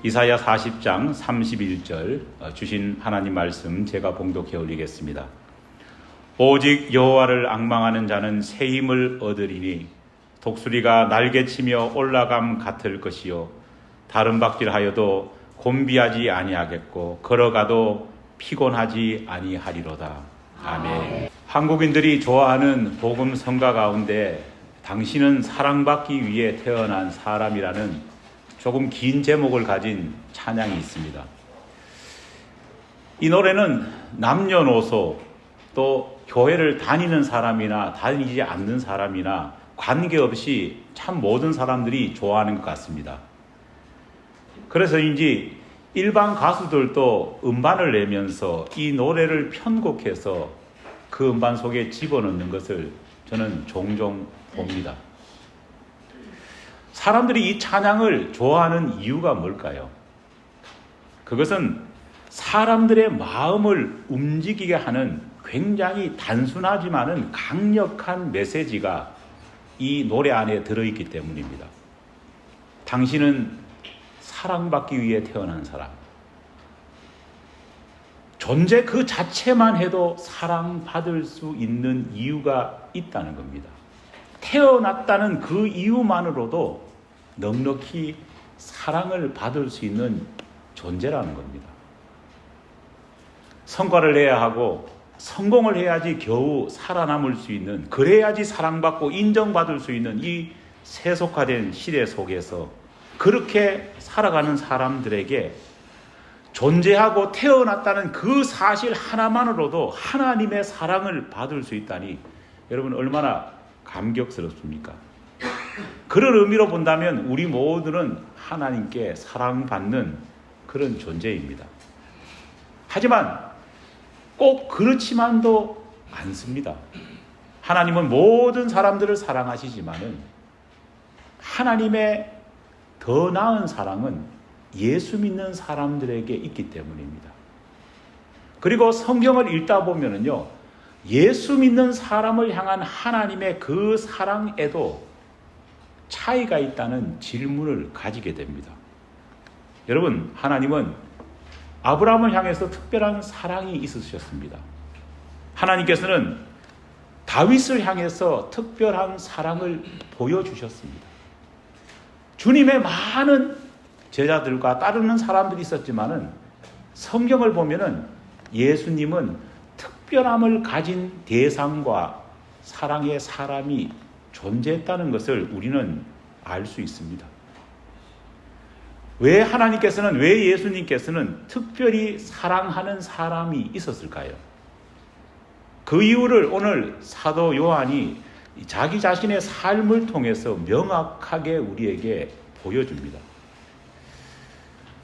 이사야 40장 31절 주신 하나님 말씀 제가 봉독해 올리겠습니다. 오직 여호와를 앙망하는 자는 새 힘을 얻으리니 독수리가 날개치며 올라감 같을 것이요 다른 박질하여도 곤비하지 아니하겠고 걸어가도 피곤하지 아니하리로다. 아멘. 한국인들이 좋아하는 복음 성가 가운데 당신은 사랑받기 위해 태어난 사람이라는 조금 긴 제목을 가진 찬양이 있습니다. 이 노래는 남녀노소 또 교회를 다니는 사람이나 다니지 않는 사람이나 관계없이 참 모든 사람들이 좋아하는 것 같습니다. 그래서인지 일반 가수들도 음반을 내면서 이 노래를 편곡해서 그 음반 속에 집어넣는 것을 저는 종종 봅니다. 사람들이 이 찬양을 좋아하는 이유가 뭘까요? 그것은 사람들의 마음을 움직이게 하는 굉장히 단순하지만은 강력한 메시지가 이 노래 안에 들어있기 때문입니다. 당신은 사랑받기 위해 태어난 사람. 존재 그 자체만 해도 사랑받을 수 있는 이유가 있다는 겁니다. 태어났다는 그 이유만으로도 넉넉히 사랑을 받을 수 있는 존재라는 겁니다. 성과를 내야 하고 성공을 해야지 겨우 살아남을 수 있는, 그래야지 사랑받고 인정받을 수 있는 이 세속화된 시대 속에서 그렇게 살아가는 사람들에게 존재하고 태어났다는 그 사실 하나만으로도 하나님의 사랑을 받을 수 있다니 여러분 얼마나 감격스럽습니까? 그런 의미로 본다면 우리 모두는 하나님께 사랑받는 그런 존재입니다. 하지만 꼭 그렇지만도 않습니다. 하나님은 모든 사람들을 사랑하시지만은 하나님의 더 나은 사랑은 예수 믿는 사람들에게 있기 때문입니다. 그리고 성경을 읽다 보면은요, 예수 믿는 사람을 향한 하나님의 그 사랑에도 차이가 있다는 질문을 가지게 됩니다. 여러분, 하나님은 아브라함을 향해서 특별한 사랑이 있으셨습니다. 하나님께서는 다윗을 향해서 특별한 사랑을 보여주셨습니다. 주님의 많은 제자들과 따르는 사람들이 있었지만은 성경을 보면은 예수님은 특별함을 가진 대상과 사랑의 사람이 존재했다는 것을 우리는 알 수 있습니다. 왜 하나님께서는, 왜 예수님께서는 특별히 사랑하는 사람이 있었을까요? 그 이유를 오늘 사도 요한이 자기 자신의 삶을 통해서 명확하게 우리에게 보여줍니다.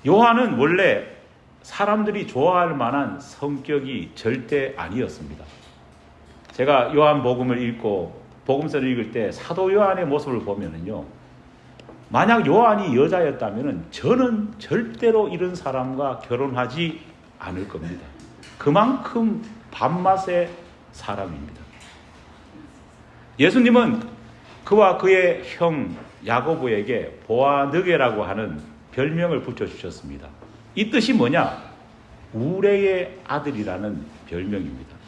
요한은 원래 사람들이 좋아할 만한 성격이 절대 아니었습니다. 제가 요한복음을 읽고 복음서를 읽을 때 사도 요한의 모습을 보면은요, 만약 요한이 여자였다면은 저는 절대로 이런 사람과 결혼하지 않을 겁니다. 그만큼 밥맛의 사람입니다. 예수님은 그와 그의 형 야고보에게 보아느게라고 하는 별명을 붙여주셨습니다. 이 뜻이 뭐냐? 우레의 아들이라는 별명입니다.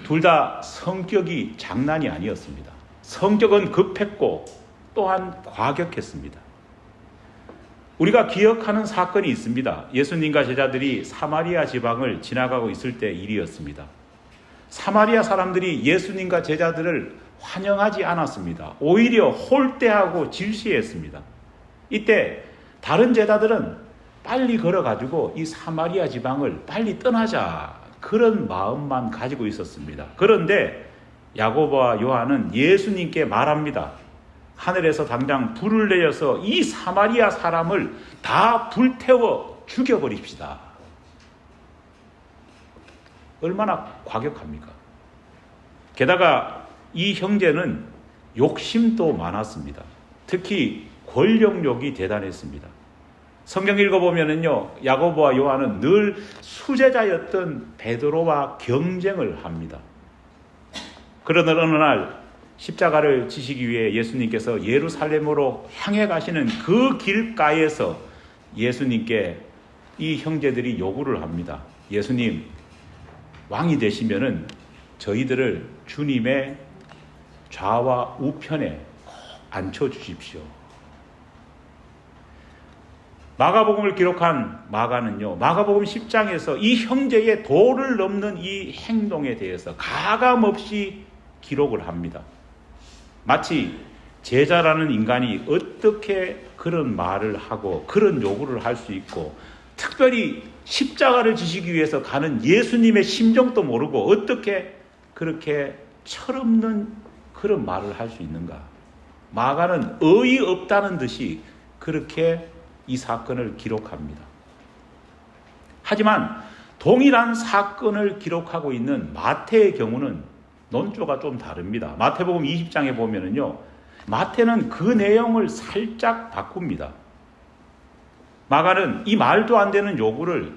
둘 다 성격이 장난이 아니었습니다. 성격은 급했고 또한 과격했습니다. 우리가 기억하는 사건이 있습니다. 예수님과 제자들이 사마리아 지방을 지나가고 있을 때 일이었습니다. 사마리아 사람들이 예수님과 제자들을 환영하지 않았습니다. 오히려 홀대하고 질시했습니다. 이때 다른 제자들은 빨리 걸어가지고 이 사마리아 지방을 빨리 떠나자, 그런 마음만 가지고 있었습니다. 그런데 야고보와 요한은 예수님께 말합니다. 하늘에서 당장 불을 내려서 이 사마리아 사람을 다 불태워 죽여버립시다. 얼마나 과격합니까? 게다가 이 형제는 욕심도 많았습니다. 특히 권력욕이 대단했습니다. 성경 읽어보면은요, 야고보와 요한은 늘 수제자였던 베드로와 경쟁을 합니다. 그러던 어느 날 십자가를 지시기 위해 예수님께서 예루살렘으로 향해 가시는 그 길가에서 예수님께 이 형제들이 요구를 합니다. 예수님, 왕이 되시면은 저희들을 주님의 좌와 우편에 꼭 앉혀주십시오. 마가복음을 기록한 마가는요, 마가복음 10장에서 이 형제의 도를 넘는 이 행동에 대해서 가감없이 기록을 합니다. 마치 제자라는 인간이 어떻게 그런 말을 하고 그런 요구를 할 수 있고, 특별히 십자가를 지시기 위해서 가는 예수님의 심정도 모르고 어떻게 그렇게 철없는 그런 말을 할 수 있는가. 마가는 어이없다는 듯이 그렇게 이 사건을 기록합니다. 하지만 동일한 사건을 기록하고 있는 마태의 경우는 논조가 좀 다릅니다. 마태복음 20장에 보면은요, 마태는 그 내용을 살짝 바꿉니다. 마가는 이 말도 안 되는 요구를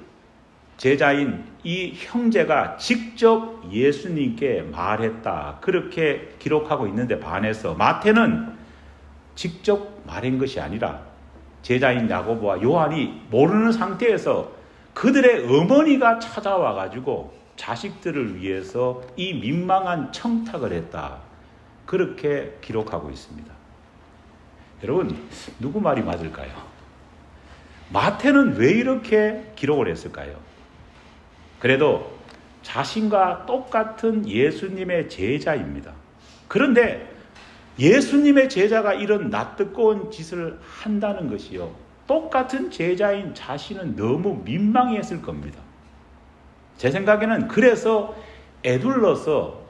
제자인 이 형제가 직접 예수님께 말했다, 그렇게 기록하고 있는데 반해서 마태는 직접 말한 것이 아니라 제자인 야고보와 요한이 모르는 상태에서 그들의 어머니가 찾아와 가지고 자식들을 위해서 이 민망한 청탁을 했다, 그렇게 기록하고 있습니다. 여러분, 누구 말이 맞을까요? 마태는 왜 이렇게 기록을 했을까요? 그래도 자신과 똑같은 예수님의 제자입니다. 그런데 예수님의 제자가 이런 낯뜨거운 짓을 한다는 것이요, 똑같은 제자인 자신은 너무 민망했을 겁니다. 제 생각에는 그래서 애둘러서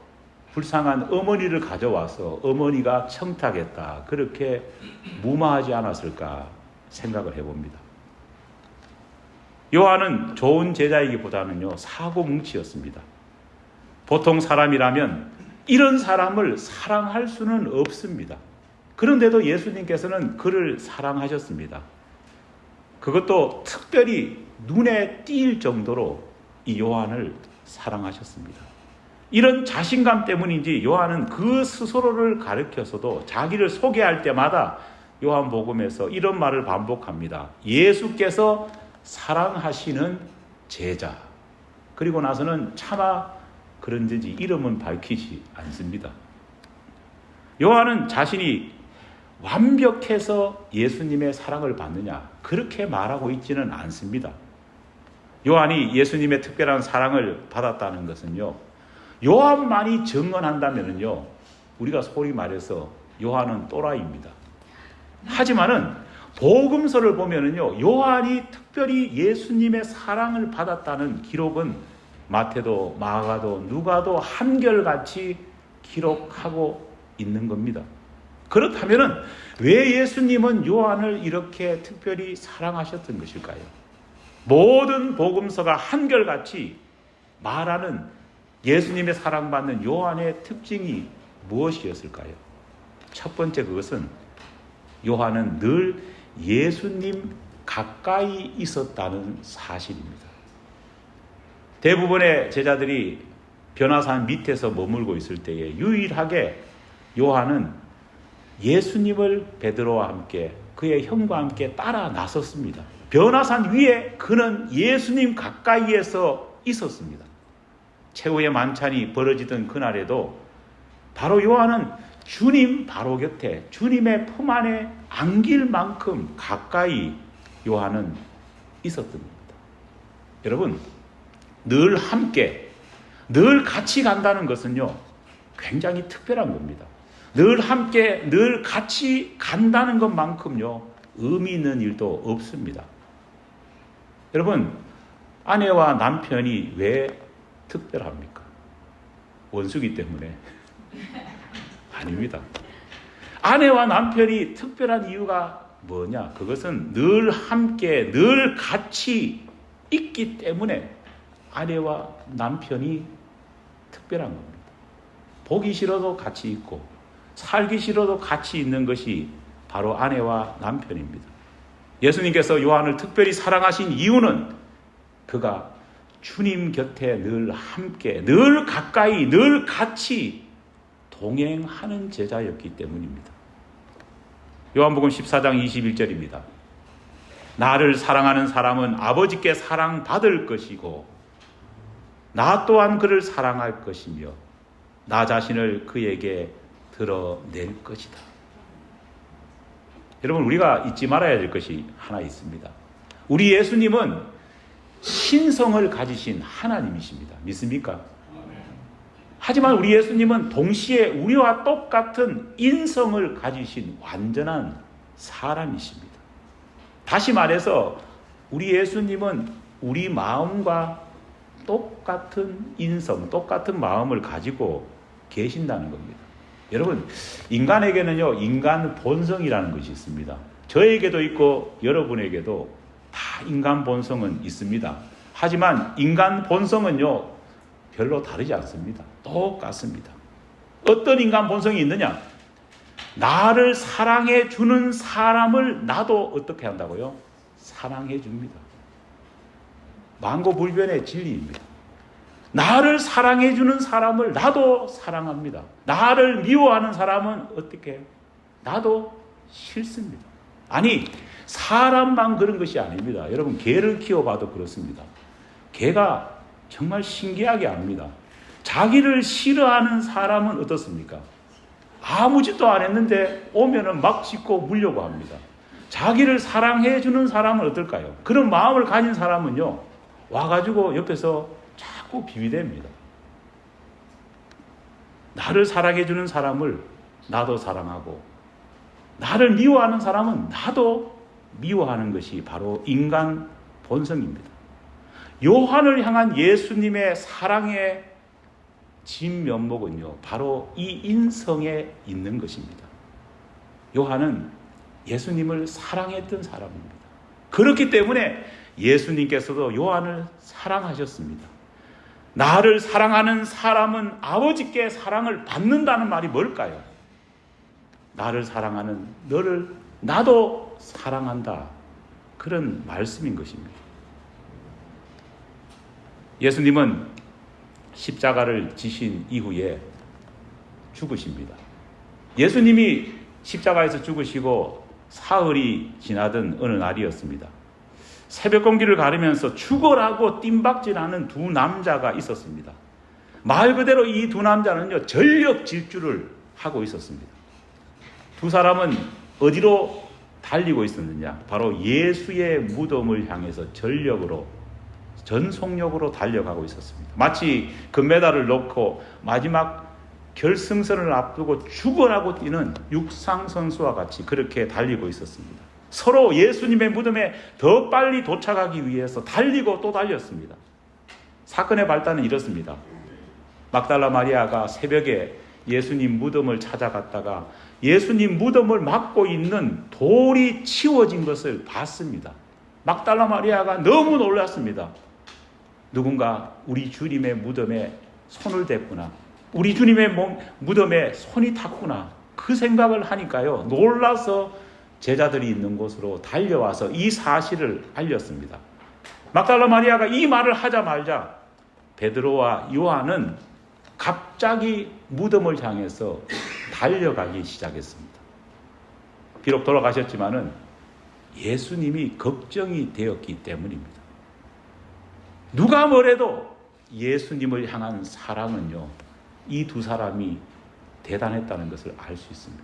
불쌍한 어머니를 가져와서 어머니가 청탁했다, 그렇게 무마하지 않았을까 생각을 해봅니다. 요한은 좋은 제자이기보다는요, 사고뭉치였습니다. 보통 사람이라면 이런 사람을 사랑할 수는 없습니다. 그런데도 예수님께서는 그를 사랑하셨습니다. 그것도 특별히 눈에 띌 정도로 이 요한을 사랑하셨습니다. 이런 자신감 때문인지 요한은 그 스스로를 가리켜서도 자기를 소개할 때마다 요한복음에서 이런 말을 반복합니다. 예수께서 사랑하시는 제자. 그리고 나서는 차마 그런지 이름은 밝히지 않습니다. 요한은 자신이 완벽해서 예수님의 사랑을 받느냐, 그렇게 말하고 있지는 않습니다. 요한이 예수님의 특별한 사랑을 받았다는 것은요, 요한만이 증언한다면요, 우리가 소리 말해서 요한은 또라이입니다. 하지만은 복음서를 보면은요, 요한이 특별히 예수님의 사랑을 받았다는 기록은 마태도 마가도 누가도 한결같이 기록하고 있는 겁니다. 그렇다면은 왜 예수님은 요한을 이렇게 특별히 사랑하셨던 것일까요? 모든 복음서가 한결같이 말하는 예수님의 사랑받는 요한의 특징이 무엇이었을까요? 첫 번째, 그것은 요한은 늘 예수님 가까이 있었다는 사실입니다. 대부분의 제자들이 변화산 밑에서 머물고 있을 때에 유일하게 요한은 예수님을 베드로와 함께 그의 형과 함께 따라 나섰습니다. 변화산 위에 그는 예수님 가까이에서 있었습니다. 최후의 만찬이 벌어지던 그날에도 바로 요한은 주님 바로 곁에 주님의 품 안에 안길 만큼 가까이 요한은 있었던 겁니다. 여러분, 늘 함께, 늘 같이 간다는 것은요, 굉장히 특별한 겁니다. 늘 함께, 늘 같이 간다는 것만큼요, 의미 있는 일도 없습니다. 여러분, 아내와 남편이 왜 특별합니까? 원수기 때문에? 아닙니다. 아내와 남편이 특별한 이유가 뭐냐? 그것은 늘 함께, 늘 같이 있기 때문에 아내와 남편이 특별한 겁니다. 보기 싫어도 같이 있고 살기 싫어도 같이 있는 것이 바로 아내와 남편입니다. 예수님께서 요한을 특별히 사랑하신 이유는 그가 주님 곁에 늘 함께, 늘 가까이, 늘 같이 동행하는 제자였기 때문입니다. 요한복음 14장 21절입니다. 나를 사랑하는 사람은 아버지께 사랑받을 것이고 나 또한 그를 사랑할 것이며 나 자신을 그에게 드러낼 것이다. 여러분, 우리가 잊지 말아야 될 것이 하나 있습니다. 우리 예수님은 신성을 가지신 하나님이십니다. 믿습니까? 하지만 우리 예수님은 동시에 우리와 똑같은 인성을 가지신 완전한 사람이십니다. 다시 말해서 우리 예수님은 우리 마음과 똑같은 인성, 똑같은 마음을 가지고 계신다는 겁니다. 여러분, 인간에게는요, 인간 본성이라는 것이 있습니다. 저에게도 있고 여러분에게도 다 인간 본성은 있습니다. 하지만 인간 본성은요, 별로 다르지 않습니다. 똑같습니다. 어떤 인간 본성이 있느냐? 나를 사랑해 주는 사람을 나도 어떻게 한다고요? 사랑해 줍니다. 만고불변의 진리입니다. 나를 사랑해 주는 사람을 나도 사랑합니다. 나를 미워하는 사람은 어떻게 해요? 나도 싫습니다. 아니, 사람만 그런 것이 아닙니다. 여러분, 개를 키워봐도 그렇습니다. 개가 정말 신기하게 압니다. 자기를 싫어하는 사람은 어떻습니까? 아무 짓도 안 했는데 오면은 막 짖고 물려고 합니다. 자기를 사랑해 주는 사람은 어떨까요? 그런 마음을 가진 사람은요, 와가지고 옆에서 자꾸 비비댑니다. 나를 사랑해 주는 사람을 나도 사랑하고, 나를 미워하는 사람은 나도 미워하는 것이 바로 인간 본성입니다. 요한을 향한 예수님의 사랑의 진면목은요, 바로 이 인성에 있는 것입니다. 요한은 예수님을 사랑했던 사람입니다. 그렇기 때문에 예수님께서도 요한을 사랑하셨습니다. 나를 사랑하는 사람은 아버지께 사랑을 받는다는 말이 뭘까요? 나를 사랑하는 너를 나도 사랑한다. 그런 말씀인 것입니다. 예수님은 십자가를 지신 이후에 죽으십니다. 예수님이 십자가에서 죽으시고 사흘이 지나던 어느 날이었습니다. 새벽 공기를 가르면서 죽어라고 뜀박질하는 두 남자가 있었습니다. 말 그대로 이 두 남자는요, 전력 질주를 하고 있었습니다. 두 사람은 어디로 달리고 있었느냐? 바로 예수의 무덤을 향해서 전속력으로 달려가고 있었습니다. 마치 금메달을 놓고 마지막 결승선을 앞두고 죽어라고 뛰는 육상 선수와 같이 그렇게 달리고 있었습니다. 서로 예수님의 무덤에 더 빨리 도착하기 위해서 달리고 또 달렸습니다. 사건의 발단은 이렇습니다. 막달라 마리아가 새벽에 예수님 무덤을 찾아갔다가 예수님 무덤을 막고 있는 돌이 치워진 것을 봤습니다. 막달라 마리아가 너무 놀랐습니다. 누군가 우리 주님의 무덤에 손을 댔구나. 우리 주님의 무덤에 손이 탔구나. 그 생각을 하니까요, 놀라서 제자들이 있는 곳으로 달려와서 이 사실을 알렸습니다. 막달라 마리아가 이 말을 하자마자 베드로와 요한은 갑자기 무덤을 향해서 달려가기 시작했습니다. 비록 돌아가셨지만은 예수님이 걱정이 되었기 때문입니다. 누가 뭐래도 예수님을 향한 사랑은요, 이 두 사람이 대단했다는 것을 알 수 있습니다.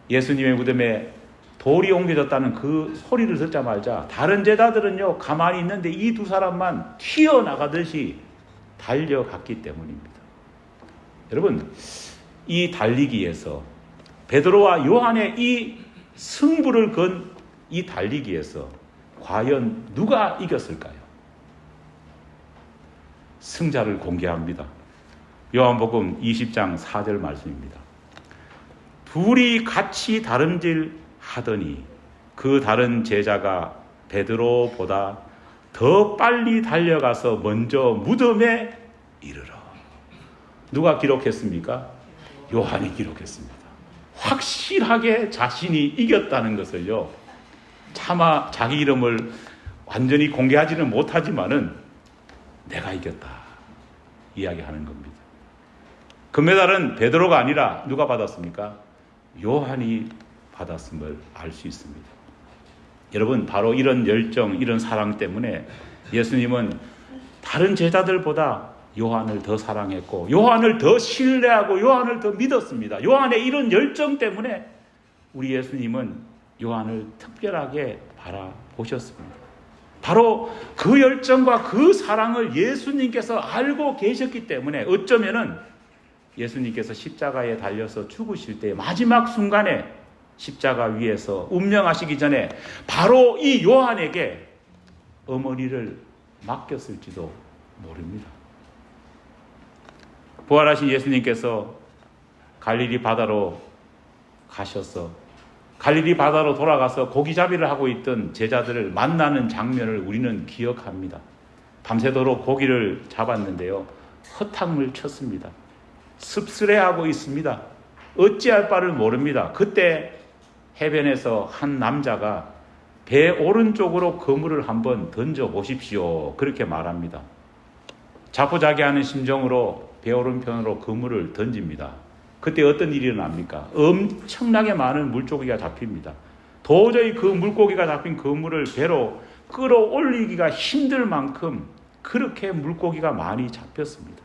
예수님의 무덤에 돌이 옮겨졌다는 그 소리를 듣자마자 다른 제자들은요, 가만히 있는데 이 두 사람만 튀어나가듯이 달려갔기 때문입니다. 여러분, 이 달리기에서 베드로와 요한의 이 승부를 건 이 달리기에서 과연 누가 이겼을까요? 승자를 공개합니다. 요한복음 20장 4절 말씀입니다. 둘이 같이 다름질 하더니 그 다른 제자가 베드로보다 더 빨리 달려가서 먼저 무덤에 이르러. 누가 기록했습니까? 요한이 기록했습니다. 확실하게 자신이 이겼다는 것을요, 차마 자기 이름을 완전히 공개하지는 못하지만은 내가 이겼다 이야기하는 겁니다. 금메달은 베드로가 아니라 누가 받았습니까? 요한이 받았음을 알 수 있습니다. 여러분, 바로 이런 열정, 이런 사랑 때문에 예수님은 다른 제자들보다 요한을 더 사랑했고 요한을 더 신뢰하고 요한을 더 믿었습니다. 요한의 이런 열정 때문에 우리 예수님은 요한을 특별하게 바라보셨습니다. 바로 그 열정과 그 사랑을 예수님께서 알고 계셨기 때문에 어쩌면은 예수님께서 십자가에 달려서 죽으실 때 마지막 순간에 십자가 위에서 운명하시기 전에 바로 이 요한에게 어머니를 맡겼을지도 모릅니다. 부활하신 예수님께서 갈릴리 바다로 가셔서 갈릴리 바다로 돌아가서 고기잡이를 하고 있던 제자들을 만나는 장면을 우리는 기억합니다. 밤새도록 고기를 잡았는데요, 허탕을 쳤습니다. 씁쓸해하고 있습니다. 어찌할 바를 모릅니다. 그때 해변에서 한 남자가 배 오른쪽으로 그물을 한번 던져 보십시오, 그렇게 말합니다. 자포자기하는 심정으로 배 오른편으로 그물을 던집니다. 그때 어떤 일이 일어납니까? 엄청나게 많은 물고기가 잡힙니다. 도저히 그 물고기가 잡힌 그물을 배로 끌어올리기가 힘들 만큼 그렇게 물고기가 많이 잡혔습니다.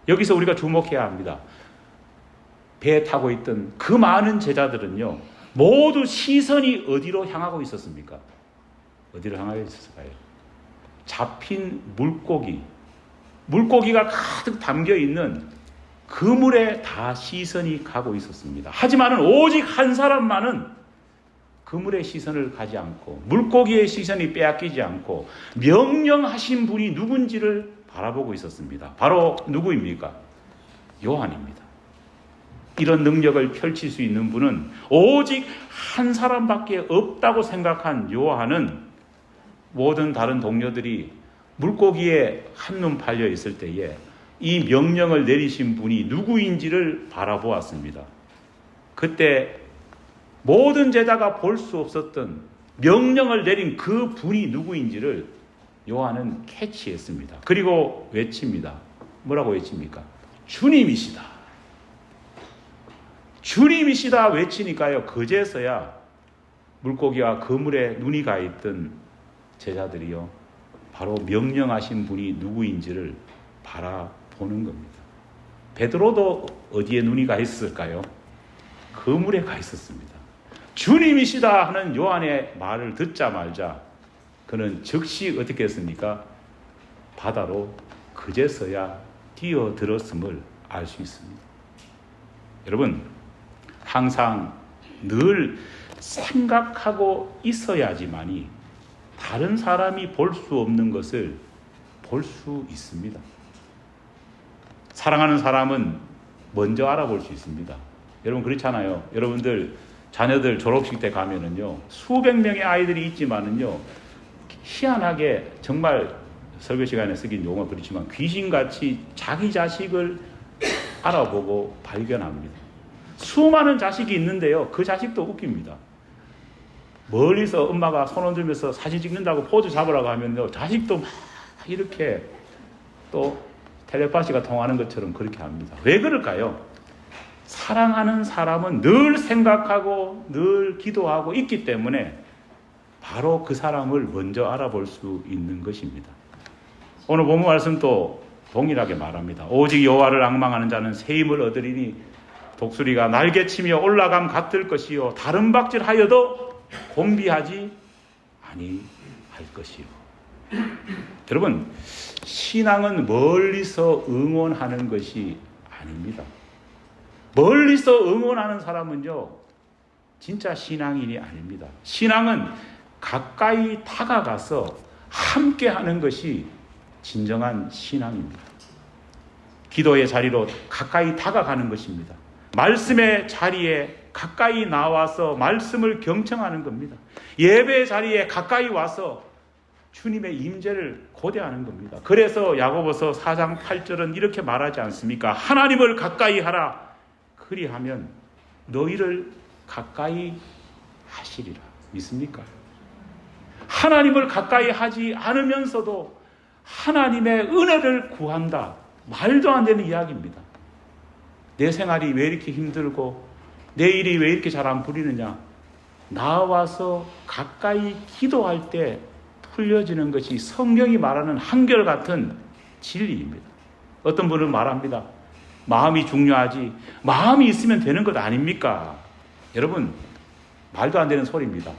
여기서 우리가 주목해야 합니다. 배에 타고 있던 그 많은 제자들은요, 모두 시선이 어디로 향하고 있었습니까? 어디로 향하고 있었을까요? 잡힌 물고기가 가득 담겨있는 그물에 다 시선이 가고 있었습니다. 하지만 오직 한 사람만은 그물의 시선을 가지 않고 물고기의 시선이 빼앗기지 않고 명령하신 분이 누군지를 바라보고 있었습니다. 바로 누구입니까? 요한입니다. 이런 능력을 펼칠 수 있는 분은 오직 한 사람밖에 없다고 생각한 요한은 모든 다른 동료들이 물고기에 한눈 팔려 있을 때에 이 명령을 내리신 분이 누구인지를 바라보았습니다. 그때 모든 제자가 볼 수 없었던 명령을 내린 그 분이 누구인지를 요한은 캐치했습니다. 그리고 외칩니다. 뭐라고 외칩니까? 주님이시다. 주님이시다 외치니까요, 그제서야 물고기와 그물에 눈이 가 있던 제자들이요, 바로 명령하신 분이 누구인지를 바라보는 겁니다. 베드로도 어디에 눈이 가 있었을까요? 그물에 가 있었습니다. 주님이시다 하는 요한의 말을 듣자마자 그는 즉시 어떻게 했습니까? 바다로 그제서야 뛰어들었음을 알 수 있습니다. 여러분, 항상 늘 생각하고 있어야지만이 다른 사람이 볼 수 없는 것을 볼 수 있습니다. 사랑하는 사람은 먼저 알아볼 수 있습니다. 여러분 그렇잖아요. 여러분들 자녀들 졸업식 때 가면은요, 수백 명의 아이들이 있지만은요, 희한하게 정말 설교 시간에 쓰긴 용어 그렇지만 귀신같이 자기 자식을 알아보고 발견합니다. 수많은 자식이 있는데요, 그 자식도 웃깁니다. 멀리서 엄마가 손 흔들면서 사진 찍는다고 포즈 잡으라고 하면요, 자식도 막 이렇게 또 텔레파시가 통하는 것처럼 그렇게 합니다. 왜 그럴까요? 사랑하는 사람은 늘 생각하고 늘 기도하고 있기 때문에 바로 그 사람을 먼저 알아볼 수 있는 것입니다. 오늘 본문 말씀도 동일하게 말합니다. 오직 여호와를 앙망하는 자는 새 힘을 얻으리니 독수리가 날개치며 올라감 같을 것이요 다른 박질하여도 곤비하지 아니할 것이요. 여러분, 신앙은 멀리서 응원하는 것이 아닙니다. 멀리서 응원하는 사람은요, 진짜 신앙인이 아닙니다. 신앙은 가까이 다가가서 함께 하는 것이 진정한 신앙입니다. 기도의 자리로 가까이 다가가는 것입니다. 말씀의 자리에 가까이 나와서 말씀을 경청하는 겁니다. 예배의 자리에 가까이 와서 주님의 임재를 고대하는 겁니다. 그래서 야고보서 4장 8절은 이렇게 말하지 않습니까? 하나님을 가까이 하라. 그리하면 너희를 가까이 하시리라. 믿습니까? 하나님을 가까이 하지 않으면서도 하나님의 은혜를 구한다. 말도 안 되는 이야기입니다. 내 생활이 왜 이렇게 힘들고 내 일이 왜 이렇게 잘 안 풀리느냐? 나와서 가까이 기도할 때 풀려지는 것이 성경이 말하는 한결같은 진리입니다. 어떤 분은 말합니다. 마음이 중요하지. 마음이 있으면 되는 것 아닙니까? 여러분, 말도 안 되는 소리입니다.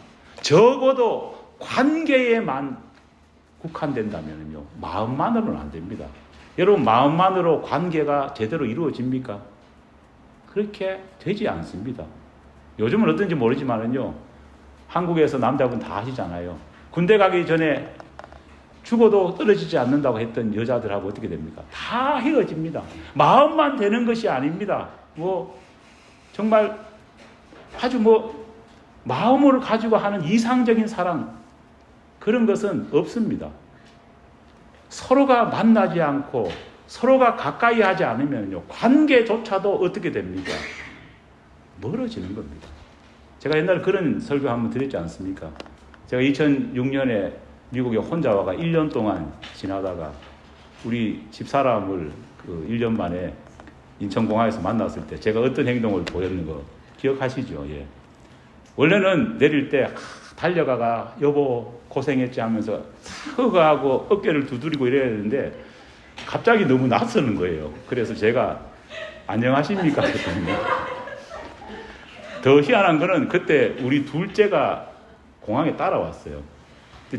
적어도 관계에만 국한된다면요, 마음만으로는 안 됩니다. 여러분, 마음만으로 관계가 제대로 이루어집니까? 그렇게 되지 않습니다. 요즘은 어떤지 모르지만은요, 한국에서 남자분 다 아시잖아요. 군대 가기 전에 죽어도 떨어지지 않는다고 했던 여자들하고 어떻게 됩니까? 다 헤어집니다. 마음만 되는 것이 아닙니다. 정말 아주 마음으로 가지고 하는 이상적인 사랑, 그런 것은 없습니다. 서로가 만나지 않고 서로가 가까이 하지 않으면요, 관계조차도 어떻게 됩니까? 멀어지는 겁니다. 제가 옛날에 그런 설교 한번 드렸지 않습니까? 제가 2006년에 미국에 혼자 와가 1년 동안 지나다가 우리 집사람을 1년 만에 인천공항에서 만났을 때 제가 어떤 행동을 보였는 거 기억하시죠? 예. 원래는 내릴 때 달려가가 여보 고생했지 하면서 허가하고 어깨를 두드리고 이래야 되는데 갑자기 너무 낯서는 거예요. 그래서 제가 안녕하십니까 했더니 더 희한한 거는 그때 우리 둘째가 공항에 따라왔어요.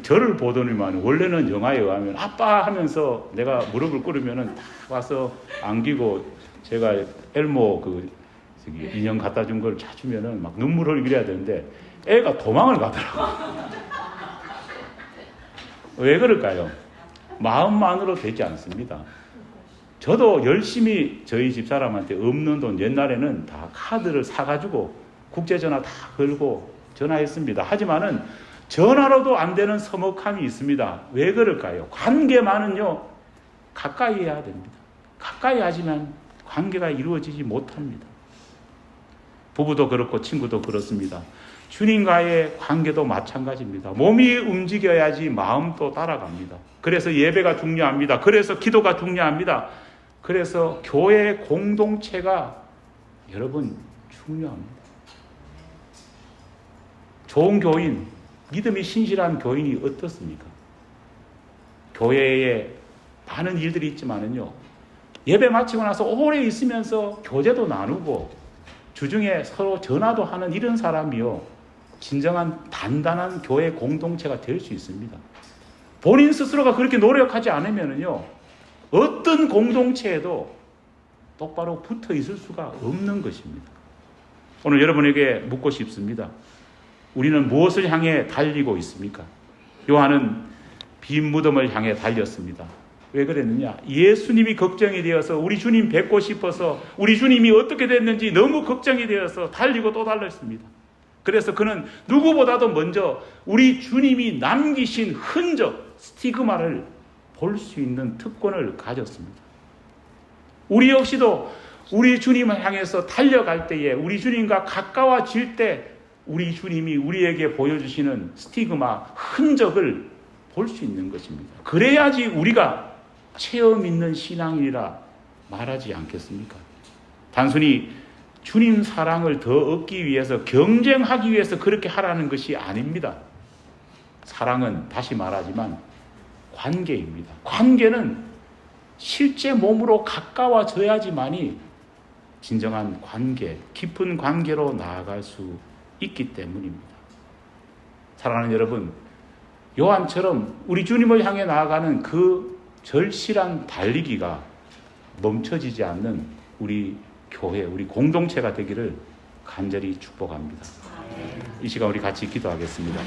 저를 보더니만 원래는 영화에 의하면 아빠 하면서 내가 무릎을 꿇으면은 와서 안기고 제가 엘모 인형 갖다 준 걸 찾으면은 막 눈물 흘리고 이래야 되는데 애가 도망을 가더라고요. 왜 그럴까요? 마음만으로 되지 않습니다. 저도 열심히 저희 집사람한테 없는 돈 옛날에는 다 카드를 사가지고 국제전화 다 걸고 전화했습니다. 하지만은 전화로도 안 되는 서먹함이 있습니다. 왜 그럴까요? 관계만은요, 가까이 해야 됩니다. 가까이 하지만 관계가 이루어지지 못합니다. 부부도 그렇고 친구도 그렇습니다. 주님과의 관계도 마찬가지입니다. 몸이 움직여야지 마음도 따라갑니다. 그래서 예배가 중요합니다. 그래서 기도가 중요합니다. 그래서 교회 공동체가 여러분 중요합니다. 좋은 교인, 믿음이 신실한 교인이 어떻습니까? 교회에 많은 일들이 있지만은요, 예배 마치고 나서 오래 있으면서 교제도 나누고 주중에 서로 전화도 하는 이런 사람이요, 진정한 단단한 교회 공동체가 될 수 있습니다. 본인 스스로가 그렇게 노력하지 않으면요, 어떤 공동체에도 똑바로 붙어 있을 수가 없는 것입니다. 오늘 여러분에게 묻고 싶습니다. 우리는 무엇을 향해 달리고 있습니까? 요한은 빈 무덤을 향해 달렸습니다. 왜 그랬느냐? 예수님이 걱정이 되어서 우리 주님 뵙고 싶어서 우리 주님이 어떻게 됐는지 너무 걱정이 되어서 달리고 또 달렸습니다. 그래서 그는 누구보다도 먼저 우리 주님이 남기신 흔적, 스티그마를 볼 수 있는 특권을 가졌습니다. 우리 역시도 우리 주님을 향해서 달려갈 때에 우리 주님과 가까워질 때 우리 주님이 우리에게 보여주시는 스티그마, 흔적을 볼 수 있는 것입니다. 그래야지 우리가 체험 있는 신앙이라 말하지 않겠습니까? 단순히 주님 사랑을 더 얻기 위해서, 경쟁하기 위해서 그렇게 하라는 것이 아닙니다. 사랑은 다시 말하지만 관계입니다. 관계는 실제 몸으로 가까워져야지만이 진정한 관계, 깊은 관계로 나아갈 수 있기 때문입니다. 사랑하는 여러분, 요한처럼 우리 주님을 향해 나아가는 그 절실한 달리기가 멈춰지지 않는 우리 교회, 우리 공동체가 되기를 간절히 축복합니다. 이 시간 우리 같이 기도하겠습니다.